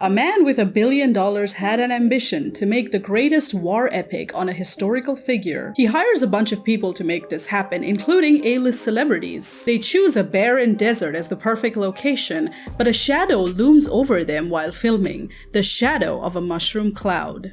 A man with $1 billion had an ambition to make the greatest war epic on a historical figure. He hires a bunch of people to make this happen, including A-list celebrities. They choose a barren desert as the perfect location, but a shadow looms over them while filming, the shadow of a mushroom cloud.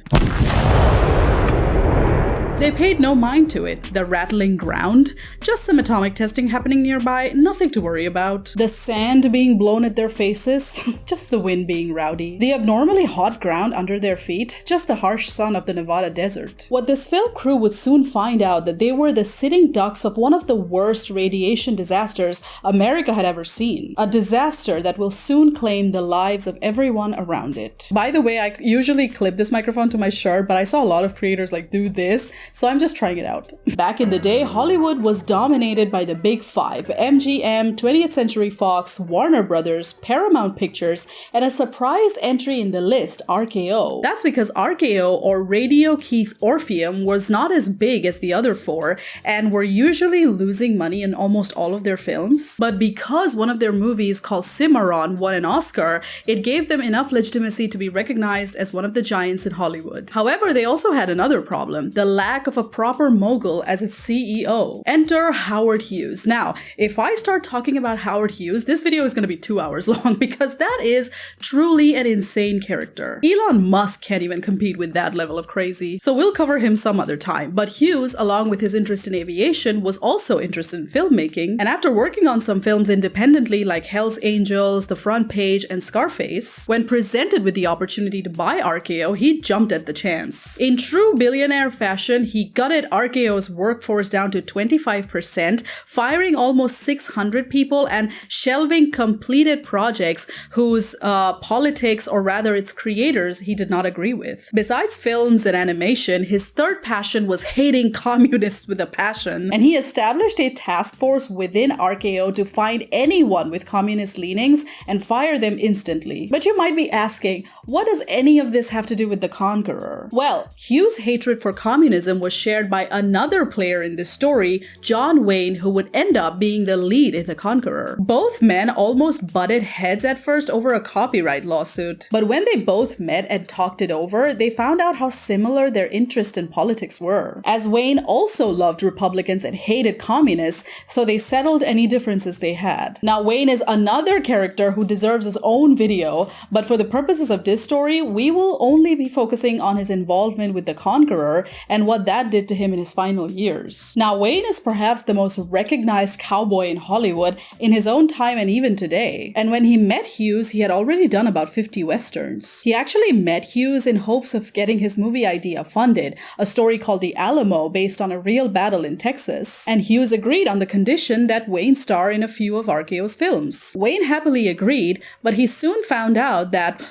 They paid no mind to it. The rattling ground, just some atomic testing happening nearby, nothing to worry about. The sand being blown at their faces, just the wind being rowdy. The abnormally hot ground under their feet, just the harsh sun of the Nevada desert. What this film crew would soon find out that they were the sitting ducks of one of the worst radiation disasters America had ever seen. A disaster that will soon claim the lives of everyone around it. By the way, I usually clip this microphone to my shirt, but I saw a lot of creators do this. So I'm just trying it out. Back in the day, Hollywood was dominated by the Big Five: MGM, 20th Century Fox, Warner Brothers, Paramount Pictures, and a surprise entry in the list, RKO. That's because RKO, or Radio Keith Orpheum, was not as big as the other four and were usually losing money in almost all of their films. But because one of their movies called Cimarron won an Oscar, it gave them enough legitimacy to be recognized as one of the giants in Hollywood. However, they also had another problem: the lack of a proper mogul as its CEO. Enter Howard Hughes. Now, if I start talking about Howard Hughes, this video is going to be 2 hours long because that is truly an insane character. Elon Musk can't even compete with that level of crazy, so we'll cover him some other time. But Hughes, along with his interest in aviation, was also interested in filmmaking, and after working on some films independently like Hell's Angels, The Front Page, and Scarface, when presented with the opportunity to buy RKO, he jumped at the chance. In true billionaire fashion, he gutted RKO's workforce down to 25%, firing almost 600 people and shelving completed projects whose politics, or rather its creators, he did not agree with. Besides films and animation, his third passion was hating communists with a passion, and he established a task force within RKO to find anyone with communist leanings and fire them instantly. But you might be asking, what does any of this have to do with the Conqueror? Well, Hughes' hatred for communism was shared by another player in this story, John Wayne, who would end up being the lead in The Conqueror. Both men almost butted heads at first over a copyright lawsuit, but when they both met and talked it over, they found out how similar their interests in politics were. As Wayne also loved Republicans and hated communists, so they settled any differences they had. Now, Wayne is another character who deserves his own video, but for the purposes of this story, we will only be focusing on his involvement with The Conqueror and what that did to him in his final years. Now, Wayne is perhaps the most recognized cowboy in Hollywood in his own time and even today. And when he met Hughes, he had already done about 50 westerns. He actually met Hughes in hopes of getting his movie idea funded, a story called The Alamo based on a real battle in Texas. And Hughes agreed on the condition that Wayne star in a few of RKO's films. Wayne happily agreed, but he soon found out that,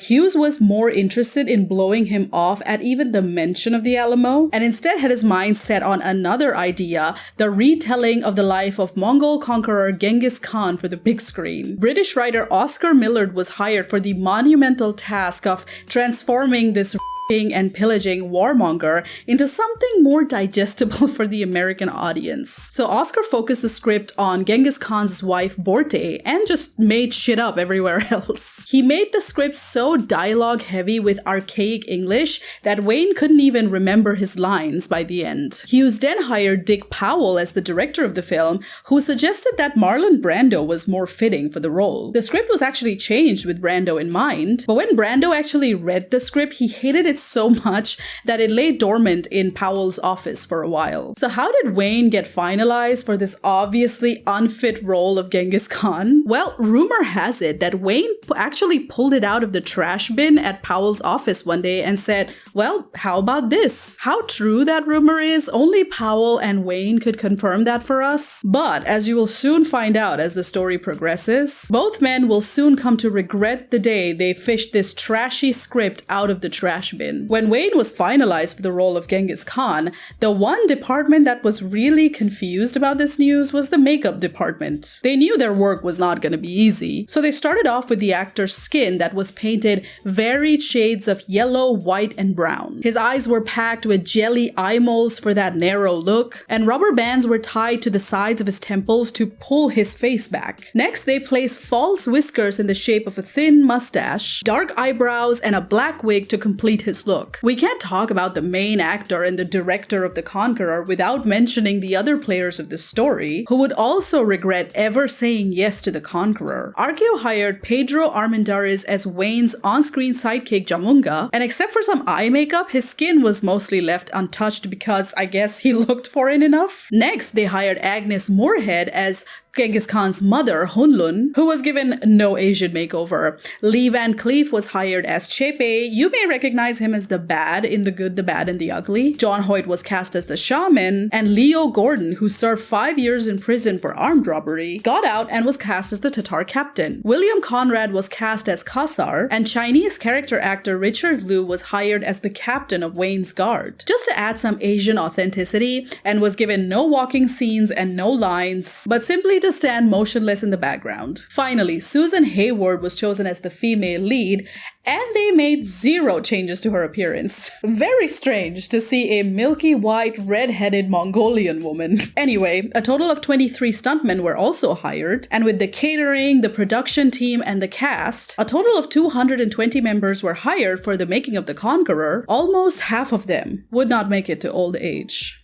Hughes was more interested in blowing him off at even the mention of The Alamo, and instead had his mind set on another idea, the retelling of the life of Mongol conqueror Genghis Khan for the big screen. British writer Oscar Millard was hired for the monumental task of transforming this and pillaging warmonger into something more digestible for the American audience. So Oscar focused the script on Genghis Khan's wife Borte and just made shit up everywhere else. He made the script so dialogue heavy with archaic English that Wayne couldn't even remember his lines by the end. Hughes then hired Dick Powell as the director of the film, who suggested that Marlon Brando was more fitting for the role. The script was actually changed with Brando in mind, but when Brando actually read the script, he hated it so much that it lay dormant in Powell's office for a while. So how did Wayne get finalized for this obviously unfit role of Genghis Khan? Well, rumor has it that Wayne actually pulled it out of the trash bin at Powell's office one day and said, well, how about this? How true that rumor is, only Powell and Wayne could confirm that for us. But as you will soon find out as the story progresses, both men will soon come to regret the day they fished this trashy script out of the trash bin. in. When Wayne was finalized for the role of Genghis Khan, the one department that was really confused about this news was the makeup department. They knew their work was not going to be easy, so they started off with the actor's skin that was painted varied shades of yellow, white, and brown. His eyes were packed with jelly eye moles for that narrow look, and rubber bands were tied to the sides of his temples to pull his face back. Next, they placed false whiskers in the shape of a thin mustache, dark eyebrows, and a black wig to complete his look. We can't talk about the main actor and the director of The Conqueror without mentioning the other players of the story, who would also regret ever saying yes to The Conqueror. RKO hired Pedro Armendariz as Wayne's on-screen sidekick Jamunga, and except for some eye makeup, his skin was mostly left untouched because I guess he looked foreign enough. Next, they hired Agnes Moorehead as Genghis Khan's mother, Hunlun, who was given no Asian makeover. Lee Van Cleef was hired as Chepe. You may recognize him as the bad in The Good, the Bad, and the Ugly. John Hoyt was cast as the shaman, and Leo Gordon, who served 5 years in prison for armed robbery, got out and was cast as the Tatar captain. William Conrad was cast as Khazar, and Chinese character actor Richard Liu was hired as the captain of Wayne's guard, just to add some Asian authenticity, and was given no walking scenes and no lines, but simply to stand motionless in the background. Finally, Susan Hayward was chosen as the female lead, and they made 0 changes to her appearance. Very strange to see a milky white, red-headed Mongolian woman. Anyway, a total of 23 stuntmen were also hired, and with the catering, the production team, and the cast, a total of 220 members were hired for the making of The Conqueror. Almost half of them would not make it to old age.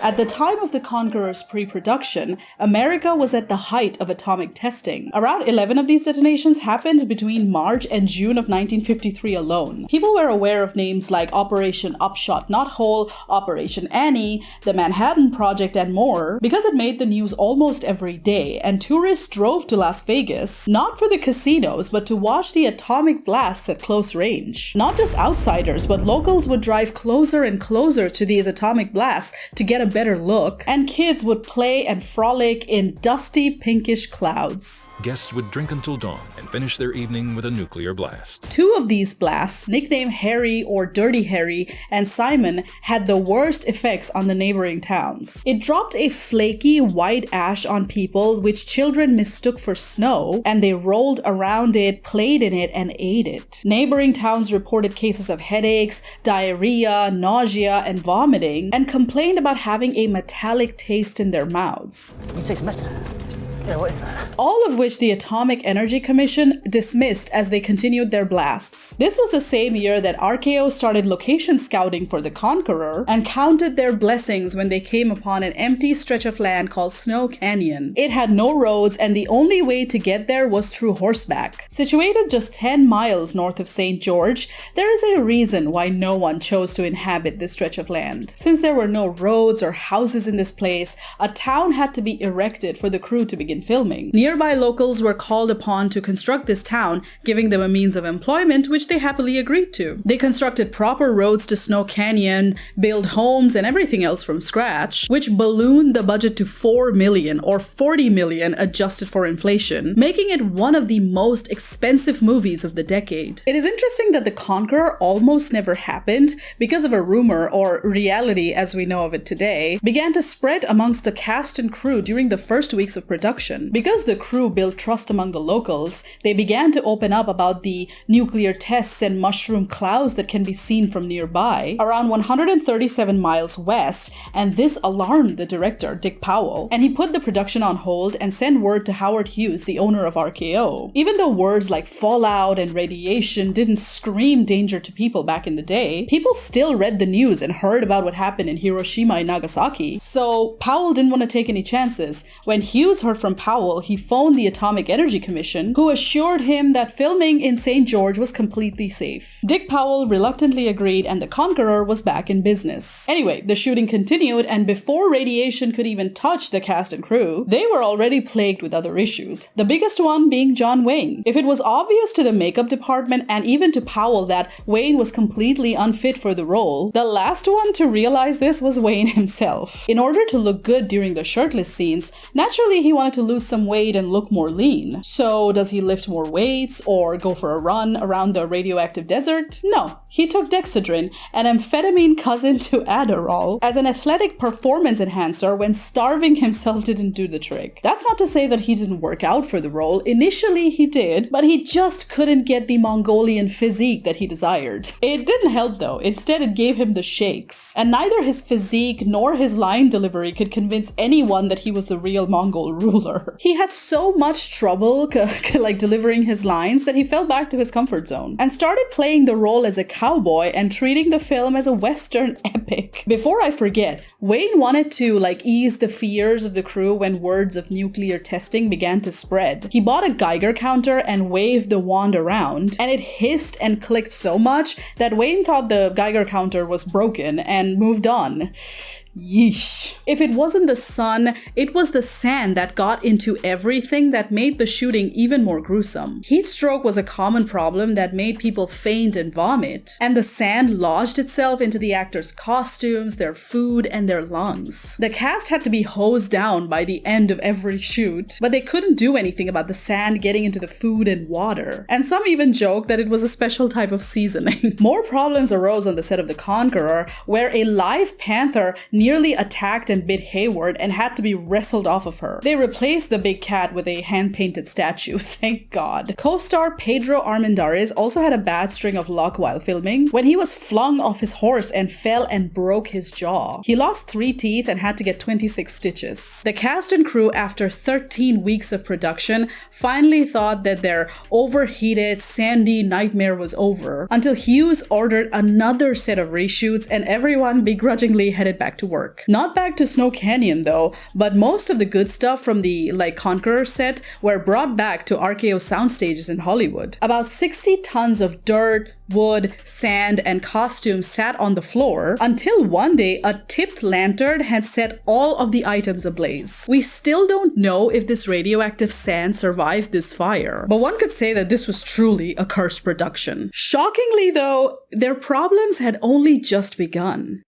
At the time of The Conqueror's pre-production, America was at the height of atomic testing. Around 11 of these detonations happened between March and June of 1953 alone. People were aware of names like Operation Upshot Knothole, Operation Annie, the Manhattan Project, and more, because it made the news almost every day, and tourists drove to Las Vegas, not for the casinos, but to watch the atomic blasts at close range. Not just outsiders, but locals would drive closer and closer to these atomic blasts to get a better look, and kids would play and frolic in dusty pinkish clouds. Guests would drink until dawn and finish their evening with a nuclear blast. 2 of these blasts, nicknamed Harry or Dirty Harry and Simon, had the worst effects on the neighboring towns. It dropped a flaky white ash on people which children mistook for snow, and they rolled around it, played in it, and ate it. Neighboring towns reported cases of headaches, diarrhea, nausea, and vomiting, and complained about having a metallic taste in their mouths. You taste metal. Yeah, what is that? All of which the Atomic Energy Commission dismissed as they continued their blasts. This was the same year that RKO started location scouting for The Conqueror and counted their blessings when they came upon an empty stretch of land called Snow Canyon. It had no roads, and the only way to get there was through horseback. Situated just 10 miles north of St. George, there is a reason why no one chose to inhabit this stretch of land. Since there were no roads or houses in this place, a town had to be erected for the crew to begin filming. Nearby locals were called upon to construct this town, giving them a means of employment, which they happily agreed to. They constructed proper roads to Snow Canyon, built homes and everything else from scratch, which ballooned the budget to $4 million or $40 million adjusted for inflation, making it one of the most expensive movies of the decade. It is interesting that The Conqueror almost never happened because of a rumor, or reality as we know of it today, began to spread amongst the cast and crew during the first weeks of production. Because the crew built trust among the locals, they began to open up about the nuclear tests and mushroom clouds that can be seen from nearby, around 137 miles west, and this alarmed the director, Dick Powell, and he put the production on hold and sent word to Howard Hughes, the owner of RKO. Even though words like fallout and radiation didn't scream danger to people back in the day, people still read the news and heard about what happened in Hiroshima and Nagasaki, so Powell didn't want to take any chances. When Hughes heard from Powell, he phoned the Atomic Energy Commission, who assured him that filming in St. George was completely safe. Dick Powell reluctantly agreed, and The Conqueror was back in business. Anyway, the shooting continued, and before radiation could even touch the cast and crew, they were already plagued with other issues, the biggest one being John Wayne. If it was obvious to the makeup department and even to Powell that Wayne was completely unfit for the role, the last one to realize this was Wayne himself. In order to look good during the shirtless scenes, naturally he wanted to to lose some weight and look more lean. So does he lift more weights or go for a run around the radioactive desert? No, he took Dexedrine, an amphetamine cousin to Adderall, as an athletic performance enhancer when starving himself didn't do the trick. That's not to say that he didn't work out for the role. Initially he did, but he just couldn't get the Mongolian physique that he desired. It didn't help though. Instead it gave him the shakes. And neither his physique nor his line delivery could convince anyone that he was the real Mongol ruler. He had so much trouble delivering his lines that he fell back to his comfort zone and started playing the role as a cowboy and treating the film as a Western epic. Before I forget, Wayne wanted to ease the fears of the crew when words of nuclear testing began to spread. He bought a Geiger counter and waved the wand around, and it hissed and clicked so much that Wayne thought the Geiger counter was broken and moved on. Yeesh. If it wasn't the sun, it was the sand that got into everything that made the shooting even more gruesome. Heat stroke was a common problem that made people faint and vomit, and the sand lodged itself into the actors' costumes, their food, and their lungs. The cast had to be hosed down by the end of every shoot, but they couldn't do anything about the sand getting into the food and water. And some even joke that it was a special type of seasoning. More problems arose on the set of The Conqueror, where a live panther nearly attacked and bit Hayward and had to be wrestled off of her. They replaced the big cat with a hand-painted statue, thank God. Co-star Pedro Armendariz also had a bad string of luck while filming, when he was flung off his horse and fell and broke his jaw. He lost 3 teeth and had to get 26 stitches. The cast and crew, after 13 weeks of production, finally thought that their overheated, sandy nightmare was over, until Hughes ordered another set of reshoots and everyone begrudgingly headed back to work. Not back to Snow Canyon though, but most of the good stuff from the Conqueror set were brought back to RKO sound stages in Hollywood. About 60 tons of dirt, wood, sand, and costumes sat on the floor until one day a tipped lantern had set all of the items ablaze. We still don't know if this radioactive sand survived this fire, but one could say that this was truly a cursed production. Shockingly though, their problems had only just begun.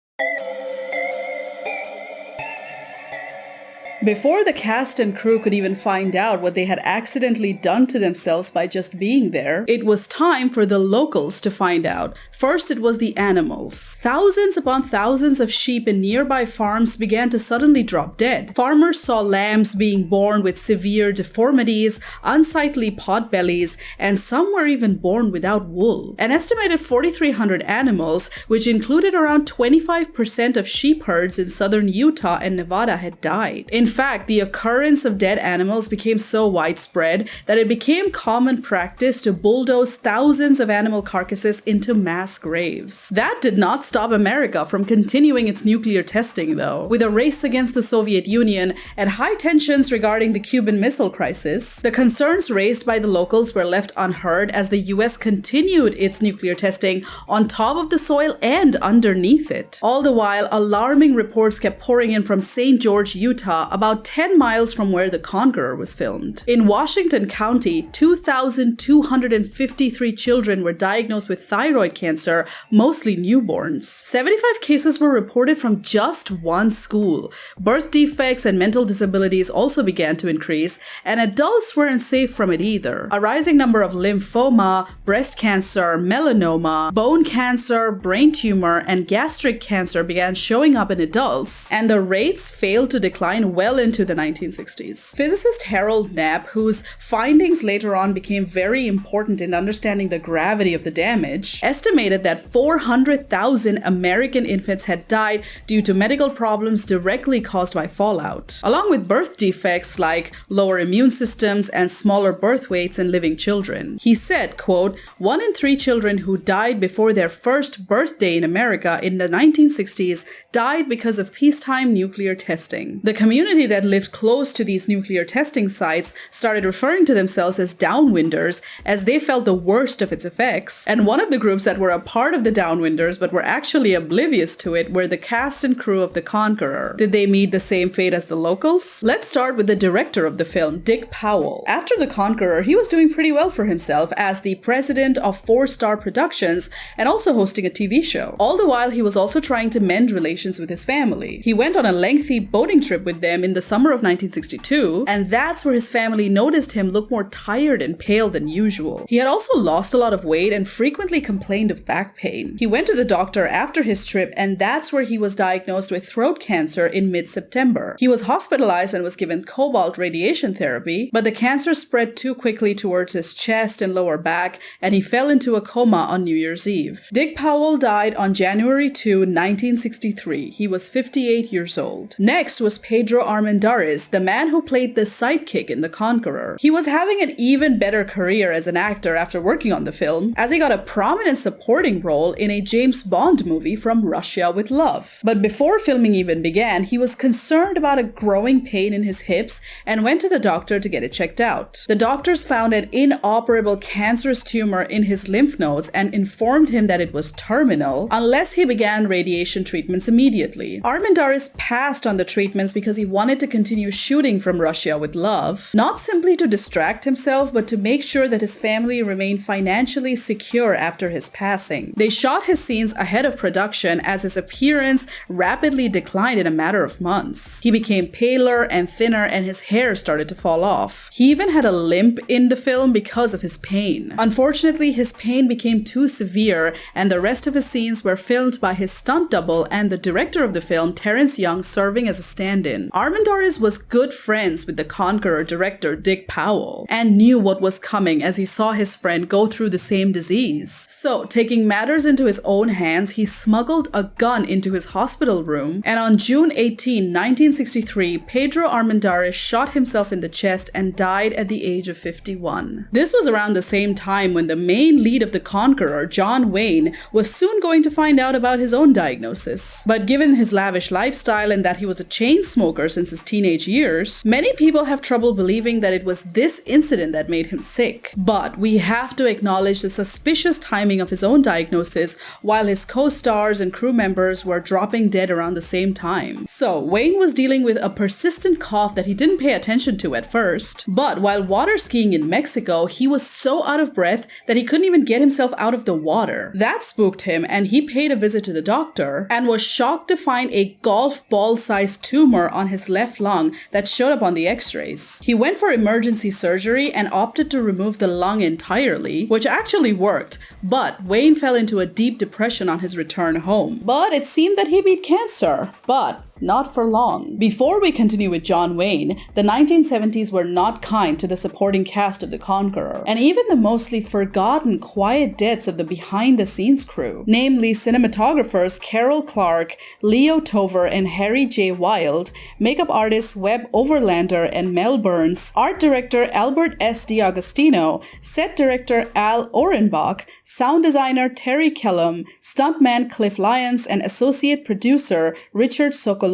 Before the cast and crew could even find out what they had accidentally done to themselves by just being there, it was time for the locals to find out. First, it was the animals. Thousands upon thousands of sheep in nearby farms began to suddenly drop dead. Farmers saw lambs being born with severe deformities, unsightly potbellies, and some were even born without wool. An estimated 4,300 animals, which included around 25% of sheep herds in southern Utah and Nevada, had died. In fact, the occurrence of dead animals became so widespread that it became common practice to bulldoze thousands of animal carcasses into mass graves. That did not stop America from continuing its nuclear testing, though. With a race against the Soviet Union and high tensions regarding the Cuban Missile Crisis, the concerns raised by the locals were left unheard as the US continued its nuclear testing on top of the soil and underneath it. All the while, alarming reports kept pouring in from St. George, Utah, about 10 miles from where The Conqueror was filmed. In Washington County, 2,253 children were diagnosed with thyroid cancer, mostly newborns. 75 cases were reported from just one school. Birth defects and mental disabilities also began to increase, and adults weren't safe from it either. A rising number of lymphoma, breast cancer, melanoma, bone cancer, brain tumor, and gastric cancer began showing up in adults, and the rates failed to decline well into the 1960s. Physicist Harold Knapp, whose findings later on became very important in understanding the gravity of the damage, estimated that 400,000 American infants had died due to medical problems directly caused by fallout, along with birth defects like lower immune systems and smaller birth weights in living children. He said, quote, 1 in 3 children who died before their first birthday in America in the 1960s died because of peacetime nuclear testing. The community that lived close to these nuclear testing sites started referring to themselves as downwinders, as they felt the worst of its effects. And one of the groups that were a part of the downwinders but were actually oblivious to it were the cast and crew of The Conqueror. Did they meet the same fate as the locals? Let's start with the director of the film, Dick Powell. After The Conqueror, he was doing pretty well for himself as the president of 4-Star Productions and also hosting a TV show. All the while, he was also trying to mend relations with his family. He went on a lengthy boating trip with them in the summer of 1962, and that's where his family noticed him look more tired and pale than usual. He had also lost a lot of weight and frequently complained of back pain. He went to the doctor after his trip, and that's where he was diagnosed with throat cancer in mid-September. He was hospitalized and was given cobalt radiation therapy, but the cancer spread too quickly towards his chest and lower back, and he fell into a coma on New Year's Eve. Dick Powell died on January 2, 1963. He was 58 years old. Next was Pedro Armendariz, the man who played the sidekick in The Conqueror. He was having an even better career as an actor after working on the film, as he got a prominent supporting role in a James Bond movie From Russia with Love. But before filming even began, he was concerned about a growing pain in his hips and went to the doctor to get it checked out. The doctors found an inoperable cancerous tumor in his lymph nodes and informed him that it was terminal unless he began radiation treatments immediately. Armendariz passed on the treatments because he wanted to continue shooting From Russia with Love, not simply to distract himself, but to make sure that his family remained financially secure after his passing. They shot his scenes ahead of production as his appearance rapidly declined in a matter of months. He became paler and thinner, and his hair started to fall off. He even had a limp in the film because of his pain. Unfortunately, his pain became too severe, and the rest of his scenes were filmed by his stunt double and the director of the film, Terrence Young, serving as a stand-in. Armendariz was good friends with the Conqueror director Dick Powell and knew what was coming as he saw his friend go through the same disease. So, taking matters into his own hands, he smuggled a gun into his hospital room, and on June 18, 1963, Pedro Armendariz shot himself in the chest and died at the age of 51. This was around the same time when the main lead of The Conqueror, John Wayne, was soon going to find out about his own diagnosis. But given his lavish lifestyle and that he was a chain smoker since his teenage years, many people have trouble believing that it was this incident that made him sick. But we have to acknowledge the suspicious timing of his own diagnosis while his co-stars and crew members were dropping dead around the same time. So, Wayne was dealing with a persistent cough that he didn't pay attention to at first, but while water skiing in Mexico, he was so out of breath that he couldn't even get himself out of the water. That spooked him, and he paid a visit to the doctor and was shocked to find a golf ball-sized tumor on his left lung that showed up on the x-rays. He went for emergency surgery and opted to remove the lung entirely, which actually worked, but Wayne fell into a deep depression on his return home. But it seemed that he beat cancer. But not for long. Before we continue with John Wayne, the 1970s were not kind to the supporting cast of The Conqueror, and even the mostly forgotten quiet deaths of the behind-the-scenes crew, namely cinematographers Carol Clark, Leo Tover, and Harry J. Wild, makeup artists Webb Overlander and Mel Burns, art director Albert S. D'Agostino, set director Al Orenbach, sound designer Terry Kellum, stuntman Cliff Lyons, and associate producer Richard Sokolov.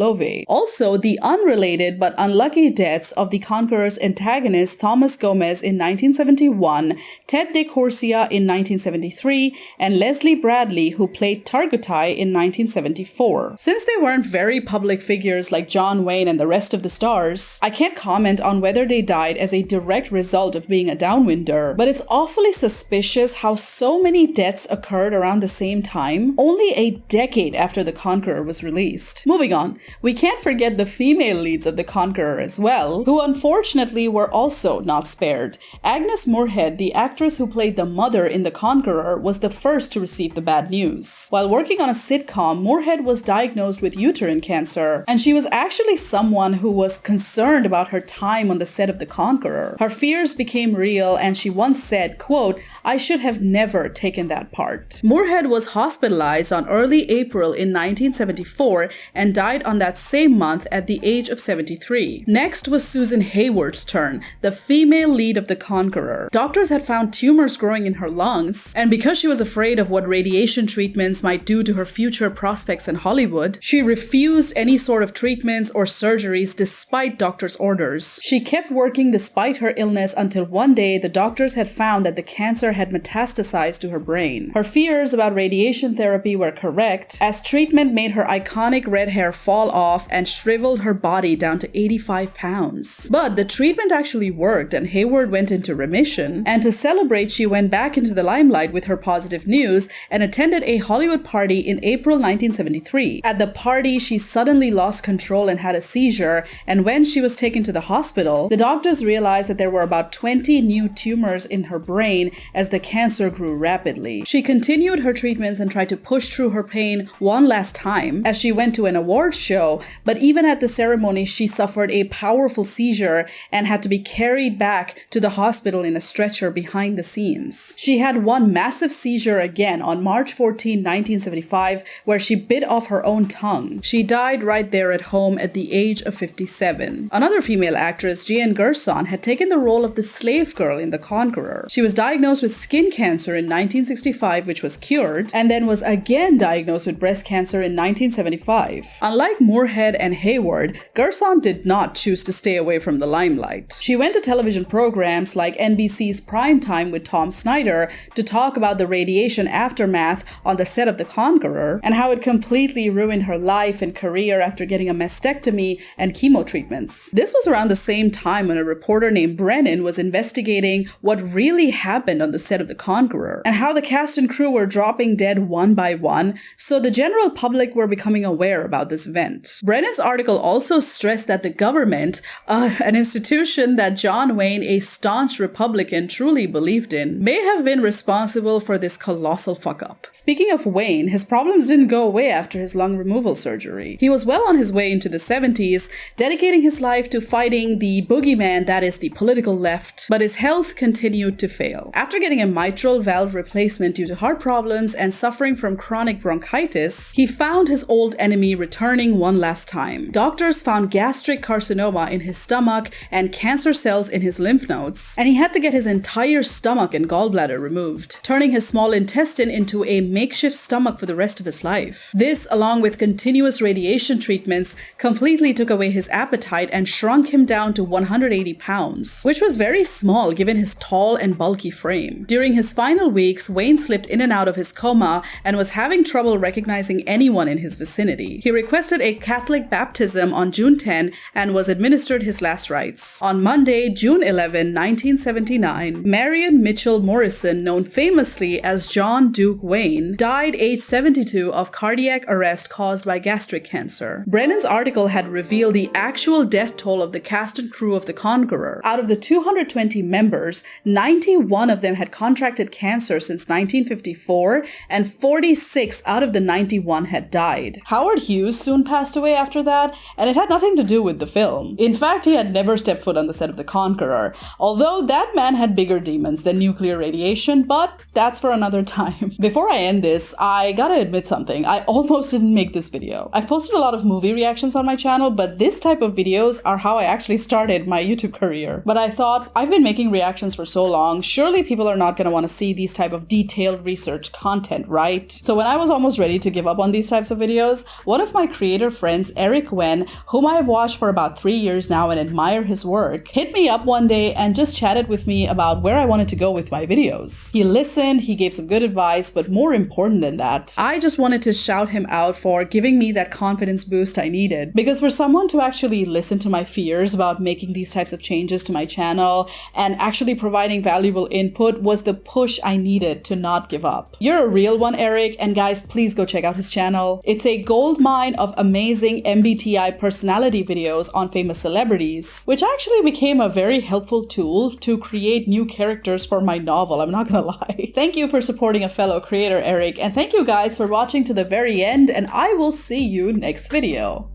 Also, the unrelated but unlucky deaths of The Conqueror's antagonist Thomas Gomez in 1971, Ted Dick Horsia in 1973, and Leslie Bradley, who played Targutai in 1974. Since they weren't very public figures like John Wayne and the rest of the stars, I can't comment on whether they died as a direct result of being a downwinder, but it's awfully suspicious how so many deaths occurred around the same time, only a decade after The Conqueror was released. Moving on. We can't forget the female leads of The Conqueror as well, who unfortunately were also not spared. Agnes Moorehead, the actress who played the mother in The Conqueror, was the first to receive the bad news. While working on a sitcom, Moorehead was diagnosed with uterine cancer, and she was actually someone who was concerned about her time on the set of The Conqueror. Her fears became real, and she once said, quote, "I should have never taken that part." Moorehead was hospitalized on early April in 1974 and died on that same month at the age of 73. Next was Susan Hayward's turn, the female lead of The Conqueror. Doctors had found tumors growing in her lungs, and because she was afraid of what radiation treatments might do to her future prospects in Hollywood, she refused any sort of treatments or surgeries despite doctors' orders. She kept working despite her illness until one day the doctors had found that the cancer had metastasized to her brain. Her fears about radiation therapy were correct, as treatment made her iconic red hair fall fall off and shriveled her body down to 85 pounds. But the treatment actually worked and Hayward went into remission, and to celebrate she went back into the limelight with her positive news and attended a Hollywood party in April 1973. At the party, she suddenly lost control and had a seizure, and when she was taken to the hospital, the doctors realized that there were about 20 new tumors in her brain as the cancer grew rapidly. She continued her treatments and tried to push through her pain one last time as she went to an awards show, but even at the ceremony, she suffered a powerful seizure and had to be carried back to the hospital in a stretcher behind the scenes. She had one massive seizure again on March 14, 1975, where she bit off her own tongue. She died right there at home at the age of 57. Another female actress, Jean Gerson, had taken the role of the slave girl in The Conqueror. She was diagnosed with skin cancer in 1965, which was cured, and then was again diagnosed with breast cancer in 1975. Unlike Moorhead and Hayward, Gerson did not choose to stay away from the limelight. She went to television programs like NBC's Primetime with Tom Snyder to talk about the radiation aftermath on the set of The Conqueror and how it completely ruined her life and career after getting a mastectomy and chemo treatments. This was around the same time when a reporter named Brennan was investigating what really happened on the set of The Conqueror and how the cast and crew were dropping dead one by one, so the general public were becoming aware about this event. Brennan's article also stressed that the government, an institution that John Wayne, a staunch Republican, truly believed in, may have been responsible for this colossal fuck-up. Speaking of Wayne, his problems didn't go away after his lung removal surgery. He was well on his way into the 70s, dedicating his life to fighting the boogeyman that is the political left, but his health continued to fail. After getting a mitral valve replacement due to heart problems and suffering from chronic bronchitis, he found his old enemy returning one last time. Doctors found gastric carcinoma in his stomach and cancer cells in his lymph nodes, and he had to get his entire stomach and gallbladder removed, turning his small intestine into a makeshift stomach for the rest of his life. This, along with continuous radiation treatments, completely took away his appetite and shrunk him down to 180 pounds, which was very small given his tall and bulky frame. During his final weeks, Wayne slipped in and out of his coma and was having trouble recognizing anyone in his vicinity. He requested a Catholic baptism on June 10 and was administered his last rites. On Monday, June 11, 1979, Marion Mitchell Morrison, known famously as John Duke Wayne, died age 72 of cardiac arrest caused by gastric cancer. Brennan's article had revealed the actual death toll of the cast and crew of The Conqueror. Out of the 220 members, 91 of them had contracted cancer since 1954, and 46 out of the 91 had died. Howard Hughes soon passed away after that, and it had nothing to do with the film. In fact, he had never stepped foot on the set of The Conqueror, although that man had bigger demons than nuclear radiation, but that's for another time. Before I end this, I gotta admit something. I almost didn't make this video. I've posted a lot of movie reactions on my channel, but this type of videos are how I actually started my YouTube career. But I thought, I've been making reactions for so long, surely people are not gonna want to see these type of detailed research content, right? So when I was almost ready to give up on these types of videos, one of my creator friends, Eric Wen, whom I have watched for about 3 years now and admire his work, hit me up one day and just chatted with me about where I wanted to go with my videos. He listened, he gave some good advice, but more important than that, I just wanted to shout him out for giving me that confidence boost I needed. Because for someone to actually listen to my fears about making these types of changes to my channel and actually providing valuable input was the push I needed to not give up. You're a real one, Eric, and guys, please go check out his channel. It's a goldmine of amazing MBTI personality videos on famous celebrities, which actually became a very helpful tool to create new characters for my novel, I'm not gonna lie. Thank you for supporting a fellow creator, Eric, and thank you guys for watching to the very end, and I will see you next video.